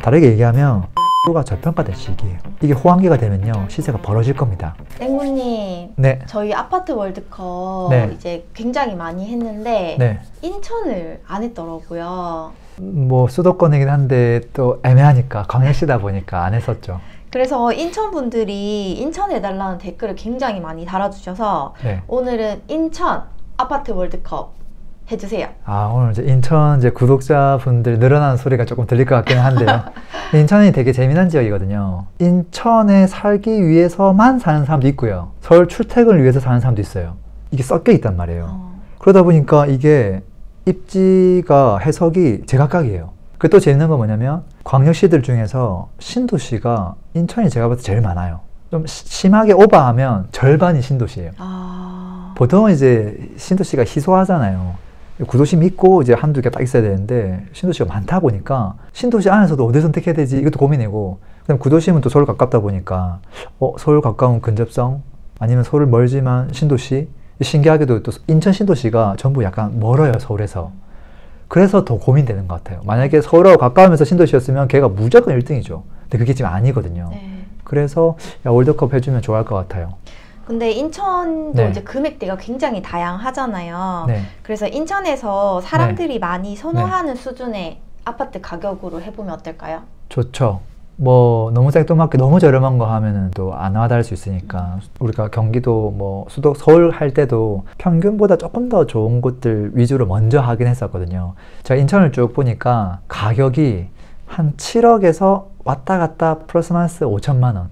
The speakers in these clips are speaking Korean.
다르게 얘기하면 가 저평가된 시기예요. 이게 호황기가 되면요 시세가 벌어질 겁니다. 땡구님, 네. 저희 아파트 월드컵 네. 이제 굉장히 많이 했는데 네. 인천을 안 했더라고요. 뭐 수도권이긴 한데 또 애매하니까 광역시다 보니까 안 했었죠. 그래서 인천 분들이 인천 해달라는 댓글을 굉장히 많이 달아주셔서 네. 오늘은 인천 아파트 월드컵 해주세요. 아, 오늘 이제 인천 이제 구독자분들 늘어나는 소리가 조금 들릴 것 같기는 한데요. 인천이 되게 재미난 지역이거든요. 인천에 살기 위해서만 사는 사람도 있고요. 서울 출퇴근을 위해서 사는 사람도 있어요. 이게 섞여 있단 말이에요. 그러다 보니까 이게 입지가 해석이 제각각이에요. 그 또 재밌는 건 뭐냐면 광역시들 중에서 신도시가 인천이 제가 봤을 때 제일 많아요. 좀 심하게 오버하면 절반이 신도시예요. 보통은 이제 신도시가 희소하잖아요. 구도심이 있고 이제 한두 개 딱 있어야 되는데 신도시가 많다 보니까 신도시 안에서도 어디 선택해야 되지 이것도 고민이고, 그다음 구도심은 또 서울 가깝다 보니까 서울 가까운 근접성 아니면 서울 멀지만 신도시, 신기하게도 또 인천 신도시가 전부 약간 멀어요 서울에서. 그래서 더 고민되는 것 같아요. 만약에 서울하고 가까우면서 신도시였으면 걔가 무조건 1등이죠. 근데 그게 지금 아니거든요. 네. 그래서 월드컵 해주면 좋아할 것 같아요. 근데 인천도 네. 이제 금액대가 굉장히 다양하잖아요. 네. 그래서 인천에서 사람들이 많이 선호하는 수준의 아파트 가격으로 해보면 어떨까요? 좋죠. 뭐 너무 생뚱맞게 너무 저렴한 거 하면은 또 안 와닿을 수 있으니까 우리가 경기도 뭐 수도 서울 할 때도 평균보다 조금 더 좋은 곳들 위주로 먼저 하긴 했었거든요. 제가 인천을 쭉 보니까 가격이 한 7억에서 왔다 갔다 플러스 마이너스 5천만 원,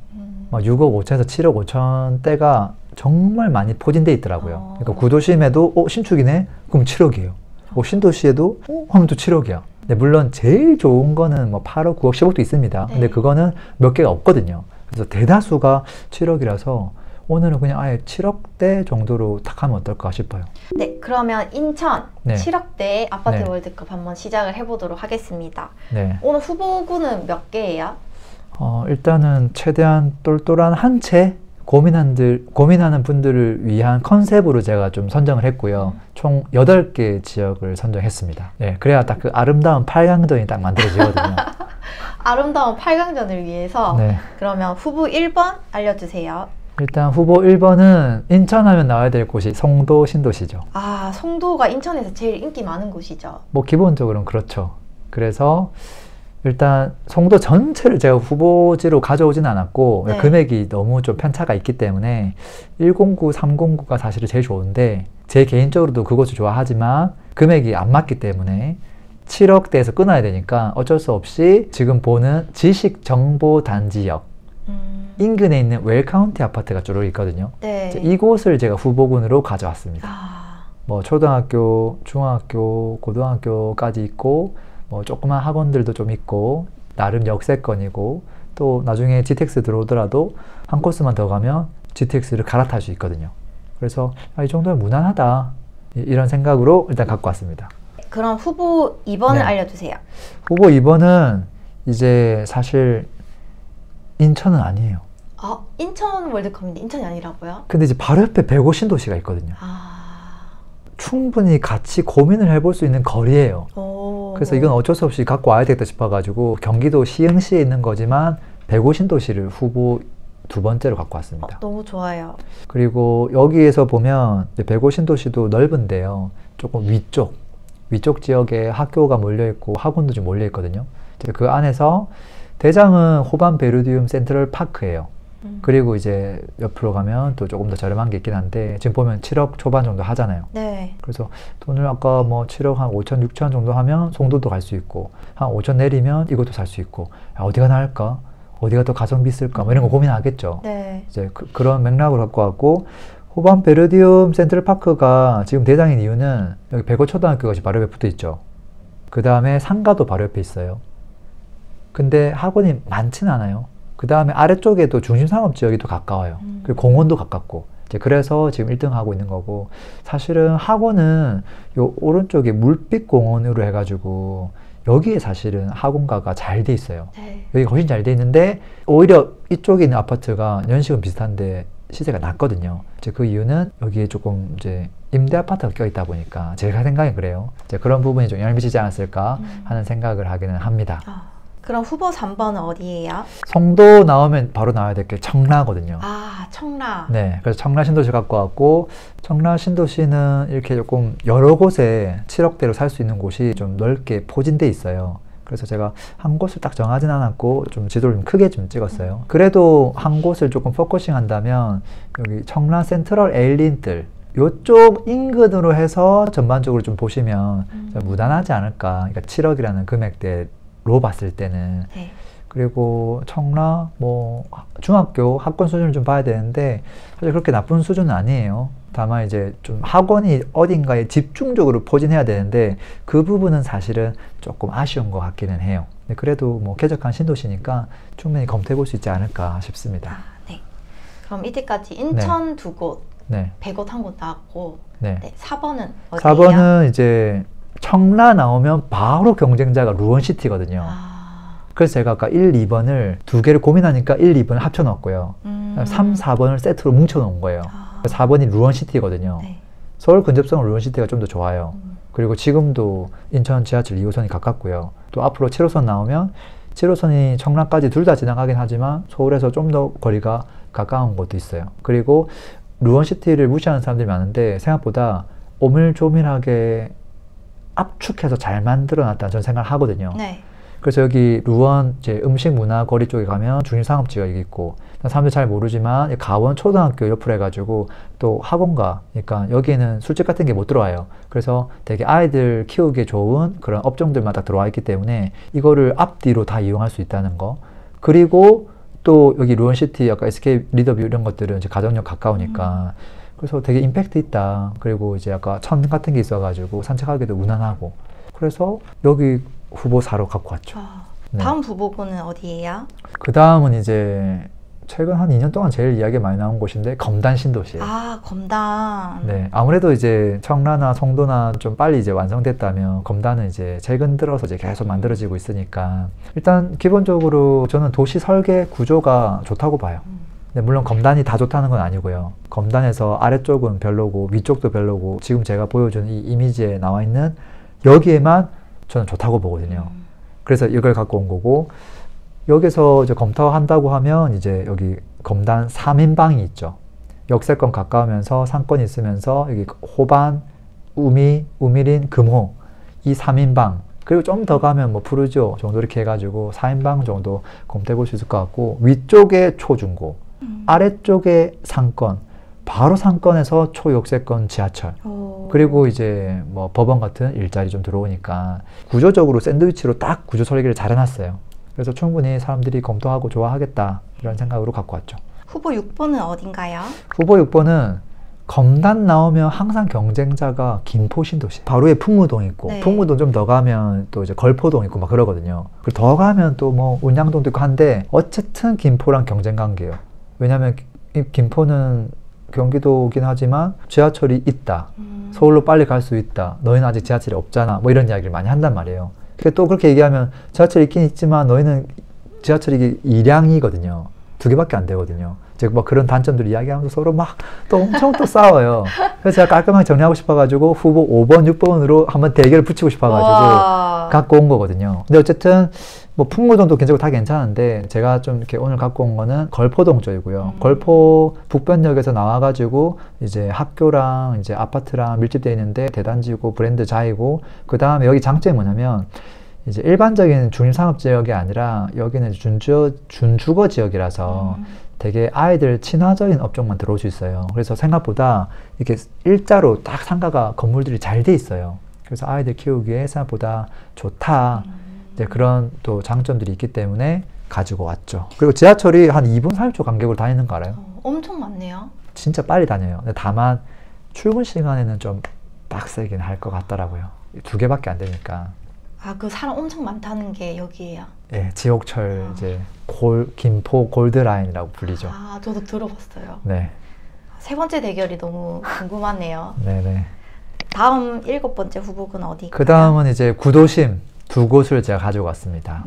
막 6억 5천에서 7억 5천대가 정말 많이 포진돼 있더라고요. 그러니까 구도심에도 신축이네? 그럼 7억이에요. 신도시에도 하면 또 7억이야. 네, 물론 제일 좋은 거는 뭐 8억, 9억, 10억도 있습니다. 네. 근데 그거는 몇 개가 없거든요. 그래서 대다수가 7억이라서 오늘은 그냥 아예 7억대 정도로 딱 하면 어떨까 싶어요. 네, 그러면 인천 네. 7억대 아파트 네. 월드컵 한번 시작을 해보도록 하겠습니다. 네. 오늘 후보군은 몇 개예요? 일단은 최대한 똘똘한 한 채 고민하는 분들을 위한 컨셉으로 제가 좀 선정을 했고요. 총 8개 지역을 선정했습니다. 네, 그래야 딱 그 아름다운 8강전이 딱 만들어지거든요. 아름다운 8강전을 위해서 네. 그러면 후보 1번 알려주세요. 일단 후보 1번은 인천하면 나와야 될 곳이 송도 신도시죠. 아, 송도가 인천에서 제일 인기 많은 곳이죠. 뭐 기본적으로는 그렇죠. 그래서 일단 송도 전체를 제가 후보지로 가져오진 않았고 네. 금액이 너무 좀 편차가 있기 때문에 109, 309가 사실은 제일 좋은데 제 개인적으로도 그것을 좋아하지만 금액이 안 맞기 때문에 7억대에서 끊어야 되니까 어쩔 수 없이 지금 보는 지식정보단지역 인근에 있는 웰카운티 아파트가 주로 있거든요. 네. 이곳을 제가 후보군으로 가져왔습니다. 아, 뭐 초등학교, 중학교, 고등학교까지 있고 뭐 조그만 학원들도 좀 있고 나름 역세권이고 또 나중에 GTX 들어오더라도 한 코스만 더 가면 GTX를 갈아탈 수 있거든요. 그래서 이 정도면 무난하다 이런 생각으로 일단 갖고 왔습니다. 그럼 후보 2번을 네. 알려주세요. 후보 2번은 이제 사실 인천은 아니에요. 아, 인천 월드컵인데 인천이 아니라고요? 근데 이제 바로 옆에 백오 신도시가 있거든요. 충분히 같이 고민을 해볼 수 있는 거리예요. 그래서 이건 어쩔 수 없이 갖고 와야 되겠다 싶어가지고 경기도 시흥시에 있는 거지만 백오 신도시를 후보 2번째로 갖고 왔습니다. 너무 좋아요. 그리고 여기에서 보면 백오 신도시도 넓은데요. 조금 위쪽 지역에 학교가 몰려있고 학원도 좀 몰려있거든요. 그 안에서 대장은 호반 베르디움 센트럴 파크예요. 그리고 이제 옆으로 가면 또 조금 더 저렴한 게 있긴 한데 지금 보면 7억 초반 정도 하잖아요. 네. 그래서 돈을 아까 뭐 7억 한 5천, 6천 정도 하면 송도도 갈 수 있고 한 5천 내리면 이것도 살 수 있고 어디가 나을까? 어디가 더 가성비 있을까? 뭐 이런 거 고민하겠죠. 네. 이제 그런 맥락으로 갖고 왔고 호반 베르디움 센트럴 파크가 지금 대장인 이유는 여기 백오초등학교가 바로 옆에 붙어 있죠. 그 다음에 상가도 바로 옆에 있어요. 근데 학원이 많지는 않아요. 그 다음에 아래쪽에도 중심상업 지역이 또 가까워요. 그리고 공원도 가깝고 이제 그래서 지금 1등 하고 있는 거고 사실은 학원은 요 오른쪽에 물빛공원으로 해가지고 여기에 사실은 학원가가 잘 돼 있어요. 네. 여기가 훨씬 잘 돼 있는데 오히려 이쪽에 있는 아파트가 연식은 비슷한데 시세가 낮거든요. 이제 그 이유는 여기에 조금 이제 임대 아파트가 껴있다 보니까 제가 생각엔 그래요. 이제 그런 부분이 좀 영향을 미치지 않았을까 하는 생각을 하기는 합니다. 그럼 후보 3번은 어디예요? 송도 나오면 바로 나와야 될 게 청라거든요. 아, 청라. 네, 그래서 청라 신도시 갖고 왔고, 청라 신도시는 이렇게 조금 여러 곳에 7억대로 살 수 있는 곳이 좀 넓게 포진돼 있어요. 그래서 제가 한 곳을 딱 정하진 않았고 좀 지도를 좀 크게 좀 찍었어요. 그래도 한 곳을 조금 포커싱 한다면 여기 청라 센트럴 에일린뜰 요쪽 인근으로 해서 전반적으로 좀 보시면 좀 무난하지 않을까. 그러니까 7억이라는 금액대로 봤을 때는. 네. 그리고 청라 뭐 중학교 학권 수준을 좀 봐야 되는데 사실 그렇게 나쁜 수준은 아니에요. 다만 이제 좀 학원이 어딘가에 집중적으로 포진해야 되는데 그 부분은 사실은 조금 아쉬운 것 같기는 해요. 근데 그래도 뭐 쾌적한 신도시니까 충분히 검토해 볼 수 있지 않을까 싶습니다. 아, 네. 그럼 이때까지 인천 두 곳, 네. 백옷 한 곳 나왔고, 네. 네, 4번은 어디예요? 4번은 이제 청라 나오면 바로 경쟁자가 루원시티거든요. 그래서 제가 아까 1, 2번을 두 개를 고민하니까 1, 2번을 합쳐 넣었고요. 3, 4번을 세트로 뭉쳐 놓은 거예요. 4번이 루원시티거든요. 네. 서울 근접성은 루원시티가 좀 더 좋아요. 그리고 지금도 인천 지하철 2호선이 가깝고요. 또 앞으로 7호선 나오면 7호선이 청라까지 둘 다 지나가긴 하지만 서울에서 좀 더 거리가 가까운 곳도 있어요. 그리고 루원시티를 무시하는 사람들이 많은데 생각보다 오밀조밀하게 압축해서 잘 만들어 놨다는 저는 생각을 하거든요. 네. 그래서 여기 루원 이제 음식 문화 거리 쪽에 가면 중심상업지가 여기 있고 사람들이 잘 모르지만 가원 초등학교 옆으로 해가지고 또 학원가 그러니까 여기에는 술집 같은 게 못 들어와요. 그래서 되게 아이들 키우기에 좋은 그런 업종들만 딱 들어와 있기 때문에 이거를 앞뒤로 다 이용할 수 있다는 거. 그리고 또 여기 루원시티 아까 SK 리더뷰 이런 것들은 이제 가정역 가까우니까 그래서 되게 임팩트 있다. 그리고 이제 아까 천 같은 게 있어가지고 산책하기도 무난하고 그래서 여기 후보 4로 갖고 왔죠. 네. 다음 후보군은 어디예요? 그 다음은 이제 최근 한 2년 동안 제일 이야기 많이 나온 곳인데 검단 신도시예요. 아, 검단. 네, 아무래도 이제 청라나 송도나 좀 빨리 이제 완성됐다면 검단은 이제 최근 들어서 이제 계속 만들어지고 있으니까 일단 기본적으로 저는 도시 설계 구조가 좋다고 봐요. 근데 물론 검단이 다 좋다는 건 아니고요. 검단에서 아래쪽은 별로고 위쪽도 별로고 지금 제가 보여준 이 이미지에 나와 있는 여기에만 저는 좋다고 보거든요. 그래서 이걸 갖고 온 거고 여기서 이제 검토한다고 하면 이제 여기 검단 3인방이 있죠. 역세권 가까우면서 상권이 있으면서 여기 호반, 우미, 우미린, 금호 이 3인방 그리고 좀 더 가면 뭐 푸르지오 정도 이렇게 해가지고 4인방 정도 검토해 볼 수 있을 것 같고 위쪽에 초중고 아래쪽에 상권 바로 상권에서 초역세권 지하철 그리고 이제 뭐 법원 같은 일자리 좀 들어오니까 구조적으로 샌드위치로 딱 구조 설계를 잘 해놨어요. 그래서 충분히 사람들이 검토하고 좋아하겠다 이런 생각으로 갖고 왔죠. 후보 6번은 어딘가요? 후보 6번은 검단 나오면 항상 경쟁자가 김포 신도시 바로에 풍무동 있고 네. 풍무동 좀 더 가면 또 이제 걸포동 있고 막 그러거든요. 그리고 더 가면 또 뭐 운양동도 있고 한데 어쨌든 김포랑 경쟁 관계예요. 왜냐하면 김포는 경기도긴 하지만 지하철이 있다. 서울로 빨리 갈 수 있다. 너희는 아직 지하철이 없잖아. 뭐 이런 이야기를 많이 한단 말이에요. 근데 또 그렇게 얘기하면 지하철이 있긴 있지만 너희는 지하철이 2량이거든요. 2개밖에 안 되거든요. 제가 뭐 그런 단점들 이야기하면서 서로 막 또 엄청 또 싸워요. 그래서 제가 깔끔하게 정리하고 싶어가지고 후보 5번, 6번으로 한번 대결을 붙이고 싶어가지고 갖고 온 거거든요. 근데 어쨌든 뭐 풍무동도 개인적으로 다 괜찮은데 제가 좀 이렇게 오늘 갖고 온 거는 걸포동 쪽이고요. 걸포 북변역에서 나와가지고 이제 학교랑 이제 아파트랑 밀집되어 있는데 대단지고 브랜드자이고 그 다음에 여기 장점이 뭐냐면 이제 일반적인 중심상업지역이 아니라 여기는 준주거 지역이라서 되게 아이들 친화적인 업종만 들어올 수 있어요. 그래서 생각보다 이렇게 일자로 딱 상가가 건물들이 잘 돼 있어요. 그래서 아이들 키우기에 생각보다 좋다. 이제 그런 또 장점들이 있기 때문에 가지고 왔죠. 그리고 지하철이 한 2분 30초 간격으로 다니는 거 알아요? 엄청 많네요. 진짜 빨리 다녀요. 근데 다만 출근 시간에는 좀 빡세긴 할 것 같더라고요. 2개밖에 안 되니까. 아, 그 사람 엄청 많다는 게 여기예요. 예, 지옥철 이제 김포 골드라인이라고 불리죠. 아, 저도 들어봤어요. 네. 세 번째 대결이 너무 궁금하네요. 네네. 다음 7번째 후보군 어디? 그 다음은 이제 구도심 두 곳을 제가 가지고 왔습니다.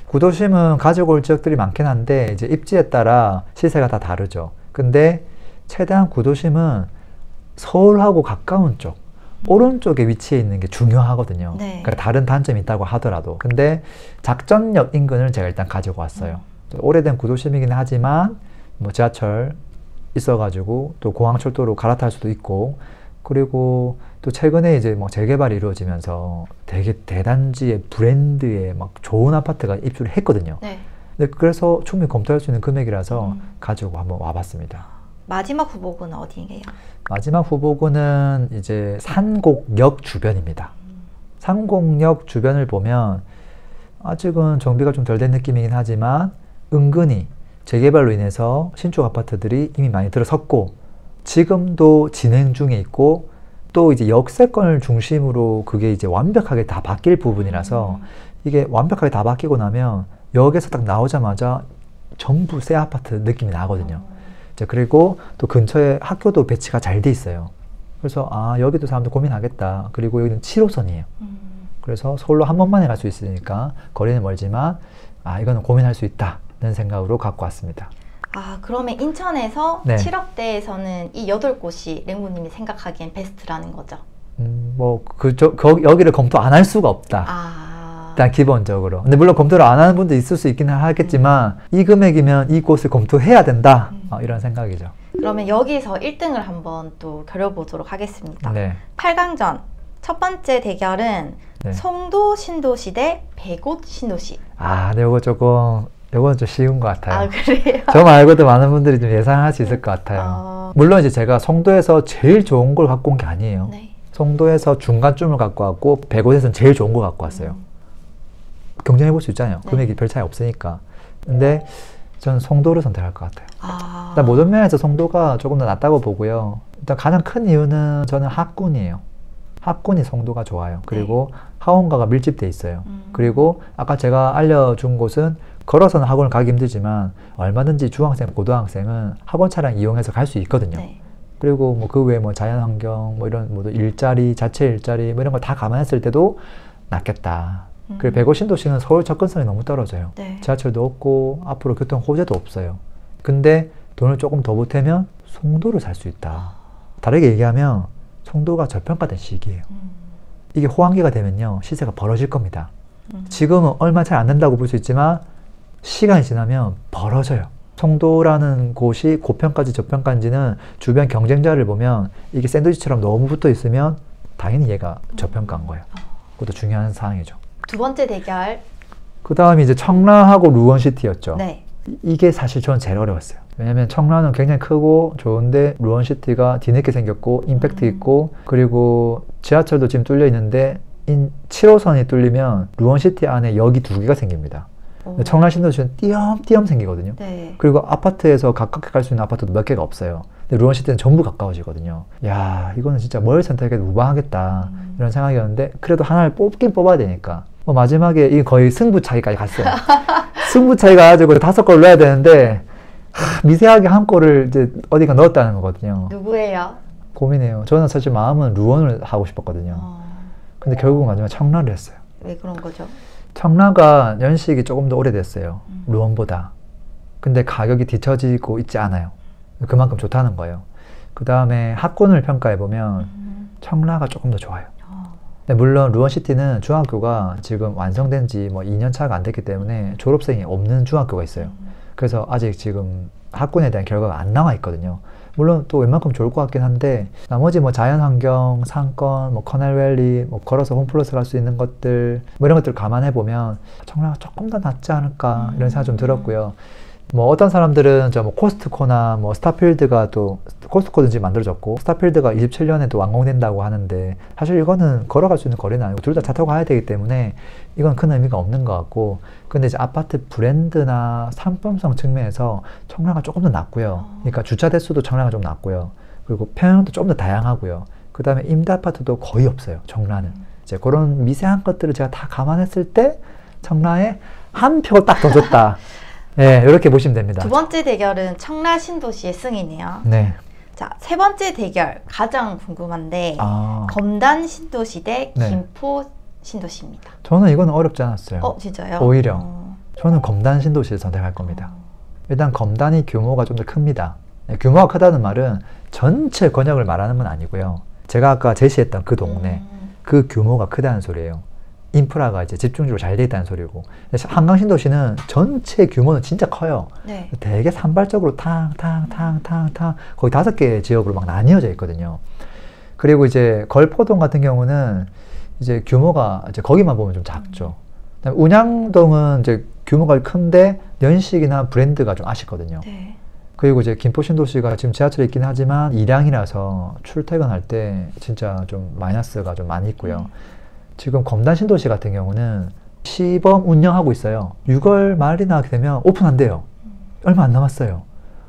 구도심은 가지고 올 지역들이 많긴 한데 이제 입지에 따라 시세가 다 다르죠. 근데 최대한 구도심은 서울하고 가까운 쪽 오른쪽에 위치해 있는 게 중요하거든요. 네. 그러니까 다른 단점이 있다고 하더라도. 근데 작전역 인근을 제가 일단 가지고 왔어요. 오래된 구도심이긴 하지만 뭐 지하철 있어가지고 또 공항철도로 갈아탈 수도 있고, 그리고 또 최근에 이제 뭐 재개발이 이루어지면서 되게 대단지의 브랜드의 막 좋은 아파트가 입주를 했거든요. 네. 근데 그래서 충분히 검토할 수 있는 금액이라서 가지고 한번 와봤습니다. 마지막 후보군은 어디예요? 마지막 후보군은 이제 산곡역 주변입니다. 산곡역 주변을 보면 아직은 정비가 좀 덜 된 느낌이긴 하지만 은근히 재개발로 인해서 신축 아파트들이 이미 많이 들어섰고 지금도 진행 중에 있고, 또 이제 역세권을 중심으로 그게 이제 완벽하게 다 바뀔 부분이라서 이게 완벽하게 다 바뀌고 나면 역에서 딱 나오자마자 전부 새 아파트 느낌이 나거든요. 이제 그리고 또 근처에 학교도 배치가 잘 돼 있어요. 그래서 아, 여기도 사람들 고민하겠다. 그리고 여기는 7호선이에요. 그래서 서울로 한 번만에 갈 수 있으니까 거리는 멀지만 아, 이거는 고민할 수 있다는 생각으로 갖고 왔습니다. 아, 그러면 인천에서 네. 7억대에서는 이 8곳이 랭구님이 생각하기엔 베스트라는 거죠? 여기를 검토 안 할 수가 없다. 아, 일단 기본적으로. 근데 물론 검토를 안 하는 분도 있을 수 있기는 하겠지만 이 금액이면 이 곳을 검토해야 된다. 이런 생각이죠. 그러면 여기서 1등을 한번 또 겨뤄보도록 하겠습니다. 네. 8강전 첫 번째 대결은 네. 송도 신도시 대 백옷 신도시. 아, 근데 요건 좀 쉬운 것 같아요. 아, 그래요? 저 말고도 많은 분들이 좀 예상할 수 있을 것 같아요. 물론 이제 제가 송도에서 제일 좋은 걸 갖고 온 게 아니에요. 네. 송도에서 중간쯤을 갖고 왔고 백옷에서는 제일 좋은 걸 갖고 왔어요. 경쟁해 볼 수 있잖아요. 네. 금액이 별 차이 없으니까. 근데 저는 송도를 선택할 것 같아요. 아, 일단 모든 면에서 송도가 조금 더 낫다고 보고요. 일단 가장 큰 이유는 저는 학군이에요. 학군이 송도가 좋아요. 그리고 학원가가 밀집돼 있어요. 그리고 아까 제가 알려준 곳은 걸어서는 학원을 가기 힘들지만 얼마든지 중학생, 고등학생은 학원 차량 이용해서 갈 수 있거든요. 네. 그리고 뭐 그 외에 뭐 자연환경, 뭐 이런 뭐 일자리, 자체 일자리 뭐 이런 걸 다 감안했을 때도 낫겠다. 그리고 백오 신도시는 서울 접근성이 너무 떨어져요. 네. 지하철도 없고 앞으로 교통 호재도 없어요. 근데 돈을 조금 더 보태면 송도를 살 수 있다. 다르게 얘기하면 송도가 저평가된 시기예요. 이게 호황기가 되면요 시세가 벌어질 겁니다. 지금은 얼마 차이 안 된다고 볼 수 있지만 시간이 지나면 벌어져요. 송도라는 곳이 고평가인지 저평가인지는 주변 경쟁자를 보면 이게 샌드위치처럼 너무 붙어 있으면 당연히 얘가 저평가인 거예요. 그것도 중요한 사항이죠. 두 번째 대결. 그 다음이 이제 청라하고 루원시티였죠. 네. 이게 사실 저는 제일 어려웠어요. 왜냐면 청라는 굉장히 크고 좋은데 루원시티가 뒤늦게 생겼고 임팩트 있고, 그리고 지하철도 지금 뚫려 있는데 7호선이 뚫리면 루원시티 안에 역이 2개가 생깁니다. 청라 신도시는 띄엄띄엄 생기거든요. 네. 그리고 아파트에서 가깝게 갈 수 있는 아파트도 몇 개가 없어요. 근데 루원시티는 전부 가까워지거든요. 야, 이거는 진짜 뭘 선택해도 무방하겠다 이런 생각이었는데 그래도 하나를 뽑긴 뽑아야 되니까 뭐 마지막에 이게 거의 승부 차이까지 갔어요. 승부 차이가 가지고 5골 넣어야 되는데 미세하게 한 골을 이제 어디가 넣었다는 거거든요. 누구예요? 고민해요. 저는 사실 마음은 루원을 하고 싶었거든요. 근데 결국은 마지막에 청라를 했어요. 왜 그런 거죠? 청라가 연식이 조금 더 오래됐어요. 루원보다. 근데 가격이 뒤처지고 있지 않아요. 그만큼 좋다는 거예요. 그 다음에 학군을 평가해보면 청라가 조금 더 좋아요. 근데 물론 루원시티는 중학교가 지금 완성된 지 뭐 2년 차가 안 됐기 때문에 졸업생이 없는 중학교가 있어요. 그래서 아직 지금 학군에 대한 결과가 안 나와 있거든요. 물론 또 웬만큼 좋을 것 같긴 한데 나머지 뭐 자연환경, 상권, 뭐 커넬밸리, 뭐 걸어서 홈플러스 갈 수 있는 것들 뭐 이런 것들을 감안해 보면 청라가 조금 더 낫지 않을까 이런 생각 좀 들었고요. 뭐 어떤 사람들은 저 뭐 코스트코나 뭐 스타필드가 또 코스트코도 지금 만들어졌고 스타필드가 27년에 또 완공된다고 하는데 사실 이거는 걸어갈 수 있는 거리는 아니고 둘 다 차 타고 가야 되기 때문에 이건 큰 의미가 없는 것 같고, 근데 이제 아파트 브랜드나 상품성 측면에서 청라가 조금 더 낫고요. 그러니까 주차 대수도 청라가 좀 낫고요. 그리고 평형도 좀 더 다양하고요. 그 다음에 임대 아파트도 거의 없어요. 청라는 이제 그런 미세한 것들을 제가 다 감안했을 때 청라에 한 표 딱 더 줬다. 네, 이렇게 보시면 됩니다. 두 번째 대결은 청라 신도시의 승이네요. 네. 자, 세 번째 대결 가장 궁금한데 검단 신도시 대 네. 김포 신도시입니다. 저는 이거는 어렵지 않았어요. 진짜요? 오히려 저는 검단 신도시를 선택할 겁니다. 일단 검단이 규모가 좀 더 큽니다. 규모가 크다는 말은 전체 권역을 말하는 건 아니고요. 제가 아까 제시했던 그 동네 그 규모가 크다는 소리예요. 인프라가 이제 집중적으로 잘 돼 있다는 소리고. 한강 신도시는 전체 규모는 진짜 커요. 네. 되게 산발적으로 탕탕탕탕탕 거의 5개 지역으로 막 나뉘어져 있거든요. 그리고 이제 걸포동 같은 경우는 이제 규모가 이제 거기만 보면 좀 작죠. 그다음에 운양동은 이제 규모가 큰데 연식이나 브랜드가 좀 아쉽거든요. 네. 그리고 이제 김포 신도시가 지금 지하철에 있긴 하지만 일양이라서 출퇴근할 때 진짜 좀 마이너스가 좀 많이 있고요. 지금 검단 신도시 같은 경우는 시범 운영하고 있어요. 6월 말이나 되면 오픈한대요. 얼마 안 남았어요.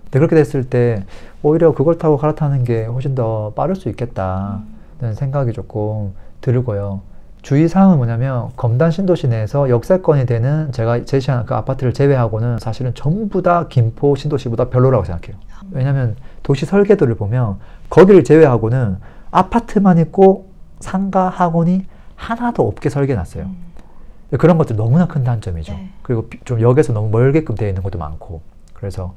근데 그렇게 됐을 때 오히려 그걸 타고 갈아타는 게 훨씬 더 빠를 수 있겠다는 생각이 조금 들고요. 주의사항은 뭐냐면 검단 신도시 내에서 역세권이 되는 제가 제시한 그 아파트를 제외하고는 사실은 전부 다 김포 신도시보다 별로라고 생각해요. 왜냐하면 도시 설계도를 보면 거기를 제외하고는 아파트만 있고 상가, 학원이 하나도 없게 설계해놨어요. 그런 것들 너무나 큰 단점이죠. 네. 그리고 좀 역에서 너무 멀게끔 되어 있는 것도 많고. 그래서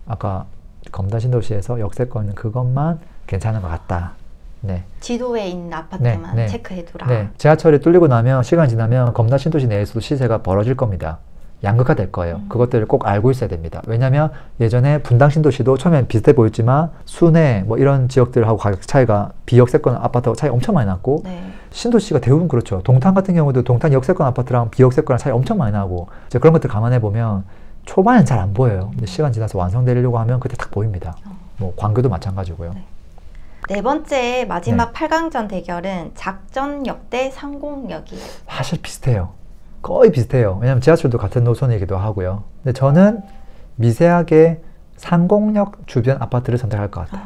아까 검단 신도시에서 역세권은 그것만 괜찮은 것 같다. 네. 지도에 있는 아파트만 네. 체크해두라. 네. 지하철이 뚫리고 나면 시간이 지나면 검단 신도시 내에서도 시세가 벌어질 겁니다. 양극화 될 거예요. 그것들을 꼭 알고 있어야 됩니다. 왜냐하면 예전에 분당 신도시도 처음엔 비슷해 보였지만 순회 뭐 이런 지역들하고 가격 차이가 비역세권 아파트하고 차이 엄청 많이 났고 네. 신도시가 대부분 그렇죠. 동탄 같은 경우도 동탄 역세권 아파트랑 비역세권랑 차이 엄청 많이 나고 이제 그런 것들 감안해 보면 초반엔 잘 안 보여요. 근데 시간 지나서 완성되려고 하면 그때 딱 보입니다. 뭐 광교도 마찬가지고요. 네. 네 번째 마지막 네. 8강전 대결은 작전역 대 상공역이에요. 사실 비슷해요. 거의 비슷해요. 왜냐면 지하철도 같은 노선이기도 하고요. 근데 저는 미세하게 상공역 주변 아파트를 선택할 것 같아요.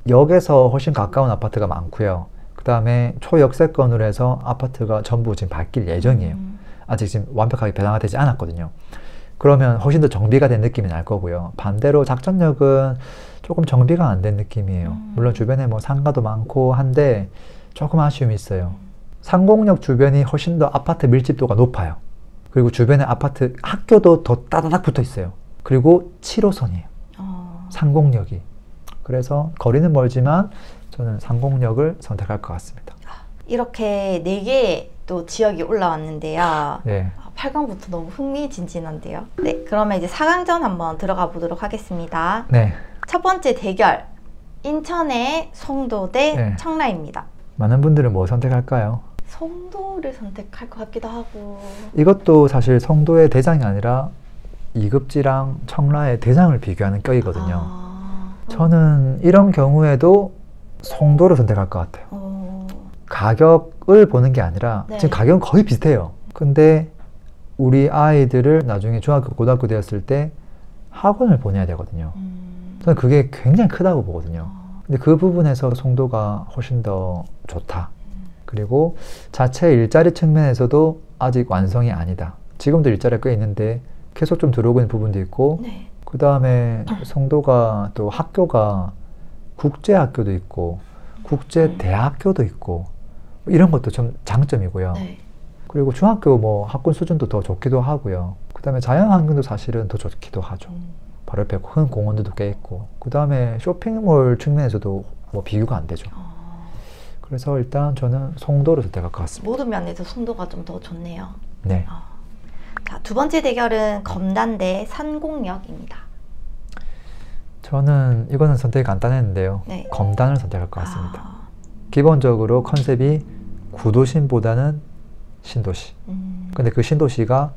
역에서 훨씬 가까운 아파트가 많고요. 그 다음에 초역세권으로 해서 아파트가 전부 지금 바뀔 예정이에요. 아직 지금 완벽하게 변화가 되지 않았거든요. 그러면 훨씬 더 정비가 된 느낌이 날 거고요. 반대로 작전역은 조금 정비가 안 된 느낌이에요. 물론 주변에 뭐 상가도 많고 한데 조금 아쉬움이 있어요. 상공역 주변이 훨씬 더 아파트 밀집도가 높아요. 그리고 주변에 아파트 학교도 더 따다닥 붙어 있어요. 그리고 7호선이에요. 상공역이. 그래서 거리는 멀지만 저는 상공역을 선택할 것 같습니다. 이렇게 4개의 또 지역이 올라왔는데요. 네. 8강부터 너무 흥미진진한데요. 네, 그러면 이제 4강전 한번 들어가 보도록 하겠습니다. 네. 첫 번째 대결, 인천의 송도 대 네. 청라입니다. 많은 분들은 뭐 선택할까요? 송도를 선택할 것 같기도 하고. 이것도 사실 송도의 대장이 아니라 이급지랑 청라의 대장을 비교하는 격이거든요. 저는 이런 경우에도 송도를 선택할 것 같아요. 가격을 보는 게 아니라 네. 지금 가격은 거의 비슷해요. 근데 우리 아이들을 나중에 중학교, 고등학교 되었을 때 학원을 보내야 되거든요. 저는 그게 굉장히 크다고 보거든요. 근데 그 부분에서 송도가 훨씬 더 좋다. 그리고 자체 일자리 측면에서도 아직 완성이 아니다. 지금도 일자리가 꽤 있는데 계속 좀 들어오고 있는 부분도 있고 네. 그 다음에 송도가 또 학교가 국제학교도 있고 국제대학교도 있고 이런 것도 좀 장점이고요. 네. 그리고 중학교 뭐 학군 수준도 더 좋기도 하고요. 그 다음에 자연환경도 사실은 더 좋기도 하죠. 바로 옆에 큰 공원들도 꽤 있고 그 다음에 쇼핑몰 측면에서도 뭐 비교가 안 되죠. 그래서 일단 저는 송도를 선택할 것 같습니다. 모든 면에서 송도가 좀 더 좋네요. 네. 자, 두 번째 대결은 검단 대 산공역입니다. 저는 이거는 선택이 간단했는데요. 네. 검단을 선택할 것 같습니다. 기본적으로 컨셉이 구도심보다는 신도시. 근데 그 신도시가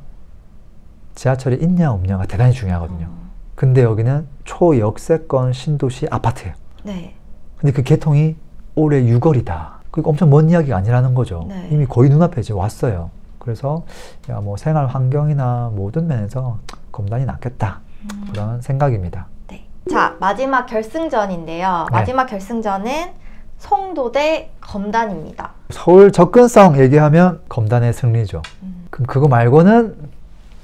지하철이 있냐 없냐가 대단히 중요하거든요. 근데 여기는 초역세권 신도시 아파트예요. 네. 근데 그 개통이 올해 6월이다. 그러니까 엄청 먼 이야기가 아니라는 거죠. 네. 이미 거의 눈앞에 지금 왔어요. 그래서 야, 뭐 생활 환경이나 모든 면에서 검단이 낫겠다. 그런 생각입니다. 네. 자, 마지막 결승전인데요. 네. 마지막 결승전은 송도 대 검단입니다. 서울 접근성 얘기하면 검단의 승리죠. 그럼 그거 말고는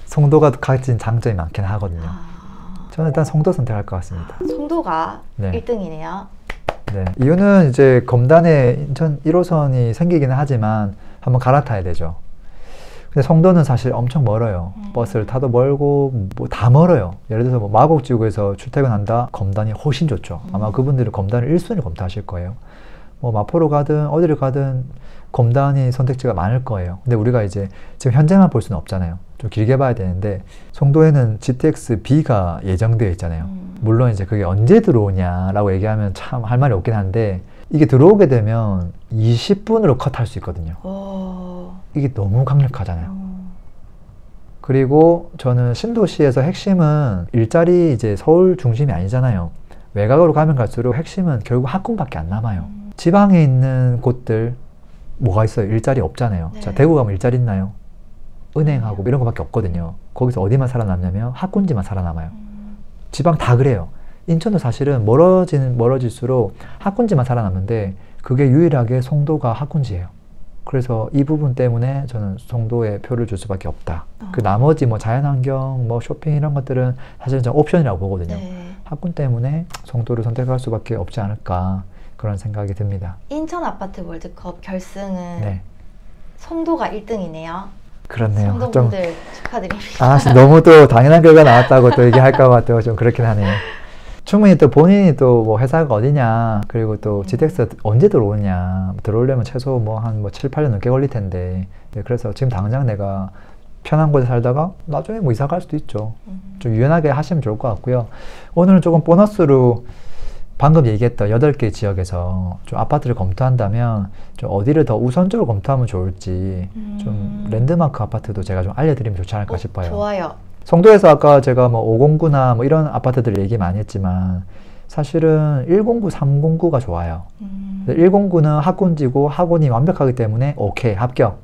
송도가 가진 장점이 많긴 하거든요. 저는 일단 송도 선택할 것 같습니다. 송도가 네. 1등이네요. 네. 이유는 이제 검단에 인천 1호선이 생기기는 하지만 한번 갈아타야 되죠. 근데 송도는 사실 엄청 멀어요. 버스를 타도 멀고 뭐 다 멀어요. 예를 들어서 뭐 마곡지구에서 출퇴근한다. 검단이 훨씬 좋죠. 아마 그분들은 검단을 1순위로 검토하실 거예요. 뭐 마포로 가든 어디를 가든 검단이 선택지가 많을 거예요. 근데 우리가 이제 지금 현재만 볼 수는 없잖아요. 좀 길게 봐야 되는데 송도에는 GTX B가 예정되어 있잖아요. 물론 이제 그게 언제 들어오냐라고 얘기하면 참 할 말이 없긴 한데 이게 들어오게 되면 20분으로 컷할 수 있거든요. 이게 너무 강력하잖아요. 그리고 저는 신도시에서 핵심은 일자리 이제 서울 중심이 아니잖아요. 외곽으로 가면 갈수록 핵심은 결국 학군밖에 안 남아요. 지방에 있는 곳들 뭐가 있어요? 일자리 없잖아요. 네. 자, 대구 가면 일자리 있나요? 은행하고 이런 거밖에 없거든요. 거기서 어디만 살아남냐면 학군지만 살아남아요. 지방 다 그래요. 인천도 사실은 멀어질수록 학군지만 살아남는데 그게 유일하게 송도가 학군지예요. 그래서 이 부분 때문에 저는 송도에 표를 줄 수밖에 없다. 그 나머지 뭐 자연환경, 뭐 쇼핑 이런 것들은 사실은 좀 옵션이라고 보거든요. 학군 때문에 송도를 선택할 수밖에 없지 않을까 그런 생각이 듭니다. 인천 아파트 월드컵 결승은 네. 송도가 1등이네요. 그렇네요. 송도분들 축하드립니다. 아, 너무 또 당연한 결과 나왔다고 또 얘기할까봐 또 좀 그렇긴 하네요. 충분히 또 본인이 또 뭐 회사가 어디냐, 그리고 또 GTX 언제 들어오냐, 들어오려면 최소 뭐 한 7, 8년 넘게 걸릴 텐데, 네, 그래서 지금 당장 내가 편한 곳에 살다가 나중에 뭐 이사 갈 수도 있죠. 좀 유연하게 하시면 좋을 것 같고요. 오늘은 조금 보너스로 방금 얘기했던 8개 지역에서 좀 아파트를 검토한다면 좀 어디를 더 우선적으로 검토하면 좋을지 좀 랜드마크 아파트도 제가 좀 알려드리면 좋지 않을까 싶어요. 좋아요. 송도에서 아까 제가 뭐 509나 뭐 이런 아파트들 얘기 많이 했지만 사실은 109, 309가 좋아요. 109는 학군지고 학원이 완벽하기 때문에 오케이, 합격.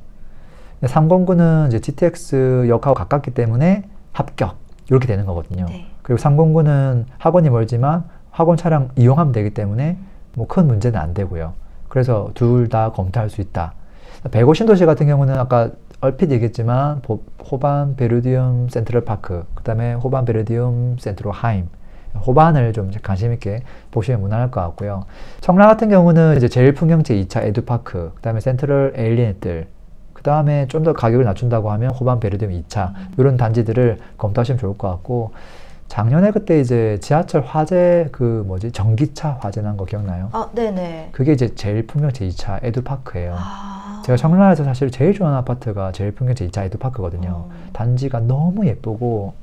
309는 이제 GTX 역하고 가깝기 때문에 합격. 이렇게 되는 거거든요. 네. 그리고 309는 학원이 멀지만 학원 차량 이용하면 되기 때문에 뭐 큰 문제는 안 되고요. 그래서 둘 다 검토할 수 있다. 105 신도시 같은 경우는 아까 얼핏 얘기했지만 호반 베르디움 센트럴파크, 그 다음에 호반 베르디움 센트럴 하임, 호반을 좀 관심 있게 보시면 무난할 것 같고요. 청라 같은 경우는 이제 제일풍경채 2차 에듀파크, 그 다음에 센트럴 에일리넷들, 그 다음에 좀 더 가격을 낮춘다고 하면 호반 베르디움 2차 이런 단지들을 검토하시면 좋을 것 같고, 작년에 그때 이제 지하철 화재 전기차 화재 난 거 기억나요? 아, 네네. 그게 이제 제일풍경채 2차 에듀파크예요. 제가 청라에서 사실 제일 좋아하는 아파트가 제일풍경채 2차 에듀파크거든요. 단지가 너무 예쁘고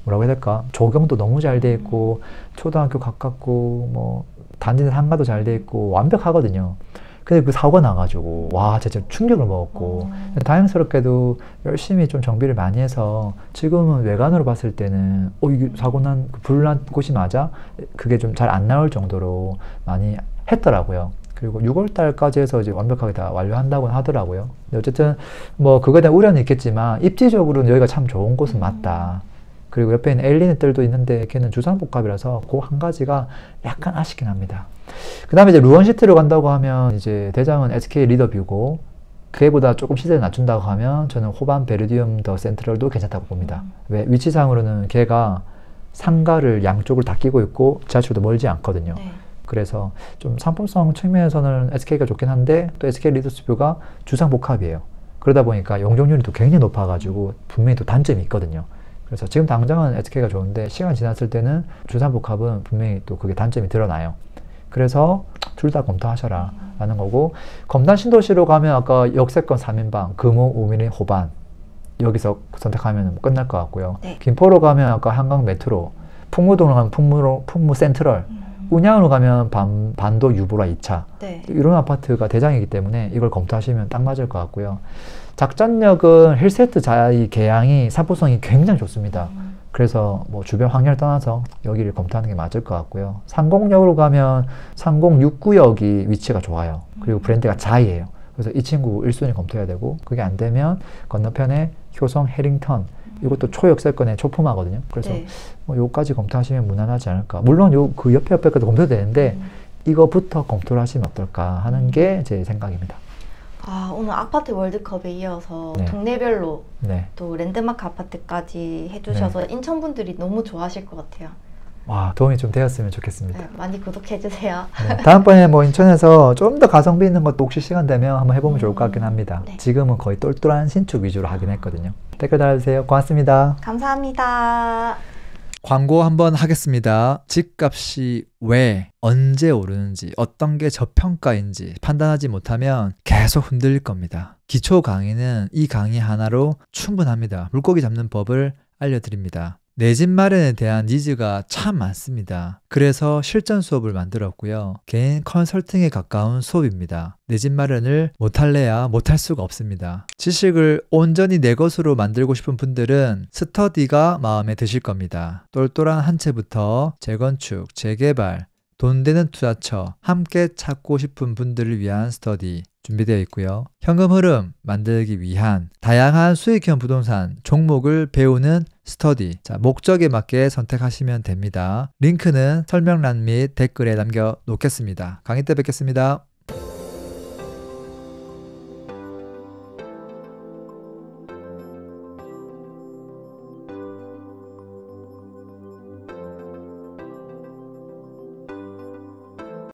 뭐라고 해야 될까? 조경도 너무 잘 돼 있고 초등학교 가깝고 뭐 단지 상가도 잘 돼 있고 완벽하거든요. 근데 그 사고가 나가지고 와 진짜 충격을 먹었고 다행스럽게도 열심히 좀 정비를 많이 해서 지금은 외관으로 봤을 때는 이게 사고 난 불난 곳이 맞아? 그게 좀 잘 안 나올 정도로 많이 했더라고요. 그리고 6월 달까지 해서 이제 완벽하게 다 완료한다고 하더라고요. 근데 어쨌든 뭐 그거에 대한 우려는 있겠지만 입지적으로는 여기가 참 좋은 곳은 맞다. 그리고 옆에 있는 엘리넷들도 있는데 걔는 주상복합이라서 그 한 가지가 약간 아쉽긴 합니다. 그 다음에 이제 루원시티로 간다고 하면 이제 대장은 SK 리더뷰고 그게보다 조금 시세를 낮춘다고 하면 저는 호반 베르디움 더 센트럴도 괜찮다고 봅니다. 왜? 위치상으로는 걔가 상가를 양쪽을 다 끼고 있고 지하철도 멀지 않거든요. 네. 그래서 좀 상품성 측면에서는 SK가 좋긴 한데 또 SK 리더뷰가 주상복합이에요. 그러다 보니까 용적률이 또 굉장히 높아가지고 분명히 또 단점이 있거든요. 그래서 지금 당장은 SK가 좋은데 시간 지났을 때는 주상복합은 분명히 또 그게 단점이 드러나요. 그래서 둘 다 검토하셔라 라는 거고, 검단 신도시로 가면 아까 역세권 3인방 금호, 우미린, 호반 여기서 선택하면 끝날 것 같고요. 네. 김포로 가면 아까 한강 메트로, 풍무동으로 가면 풍무 센트럴, 운양으로 가면 반도 유보라 2차 네. 이런 아파트가 대장이기 때문에 이걸 검토하시면 딱 맞을 것 같고요. 작전역은 힐세트 자이 계양이 상품성이 굉장히 좋습니다. 그래서 뭐 주변 환경을 떠나서 여기를 검토하는 게 맞을 것 같고요. 상공역으로 가면 상공육구역이 위치가 좋아요. 그리고 브랜드가 자이예요. 그래서 이 친구 1순위 검토해야 되고, 그게 안 되면 건너편에 효성 해링턴, 이것도 초역세권의 초품화거든요. 그래서 네. 뭐 요까지 검토하시면 무난하지 않을까. 물론 그 옆에 것도 검토도 되는데 이거부터 검토를 하시면 어떨까 하는 게 제 생각입니다. 아, 오늘 아파트 월드컵에 이어서 네. 동네별로 네. 또 랜드마크 아파트까지 해주셔서 인천 분들이 너무 좋아하실 것 같아요. 와, 도움이 좀 되었으면 좋겠습니다. 네, 많이 구독해주세요. 네, 다음번에 뭐 인천에서 좀 더 가성비 있는 것도 혹시 시간 되면 한번 해보면 좋을 것 같긴 합니다. 네. 지금은 거의 똘똘한 신축 위주로 하긴 했거든요. 댓글 달아주세요. 고맙습니다. 감사합니다. 광고 한번 하겠습니다. 집값이 왜, 언제 오르는지, 어떤 게 저평가인지 판단하지 못하면 계속 흔들릴 겁니다. 기초 강의는 이 강의 하나로 충분합니다. 물고기 잡는 법을 알려드립니다. 내 집 마련에 대한 니즈가 참 많습니다. 그래서 실전 수업을 만들었고요. 개인 컨설팅에 가까운 수업입니다. 내 집 마련을 못할래야 못할 수가 없습니다. 지식을 온전히 내 것으로 만들고 싶은 분들은 스터디가 마음에 드실 겁니다. 똘똘한 한 채부터 재건축, 재개발, 돈 되는 투자처 함께 찾고 싶은 분들을 위한 스터디 준비되어 있고요. 현금 흐름 만들기 위한 다양한 수익형 부동산 종목을 배우는 스터디. 자, 목적에 맞게 선택하시면 됩니다. 링크는 설명란 및 댓글에 남겨 놓겠습니다. 강의 때 뵙겠습니다.